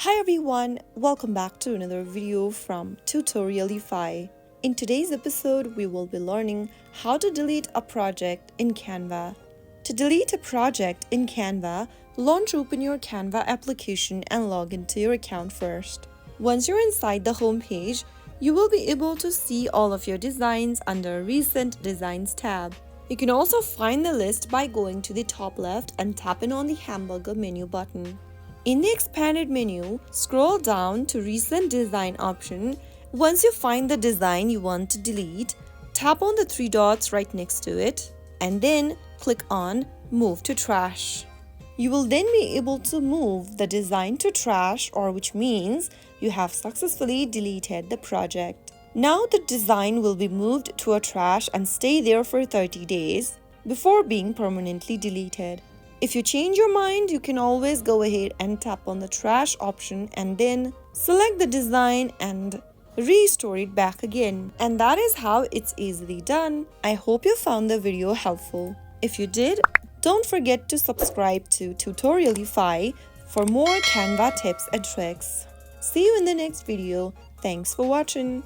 Hi everyone, welcome back to another video from Tutorialify. In today's episode, we will be learning how to delete a project in Canva. To delete a project in Canva, open your Canva application and log into your account first. Once you're inside the home page, you will be able to see all of your designs under Recent Designs tab. You can also find the list by going to the top left and tapping on the hamburger menu button. In the expanded menu, scroll down to Recent Design option. Once you find the design you want to delete, tap on the three dots right next to it and then click on Move to Trash. You will then be able to move the design to trash, or which means you have successfully deleted the project. Now the design will be moved to a trash and stay there for 30 days before being permanently deleted. If you change your mind, you can always go ahead and tap on the trash option and then select the design and restore it back again. And that is how it's easily done. I hope you found the video helpful. If you did, don't forget to subscribe to Tutorialify for more Canva tips and tricks. See you in the next video. Thanks for watching.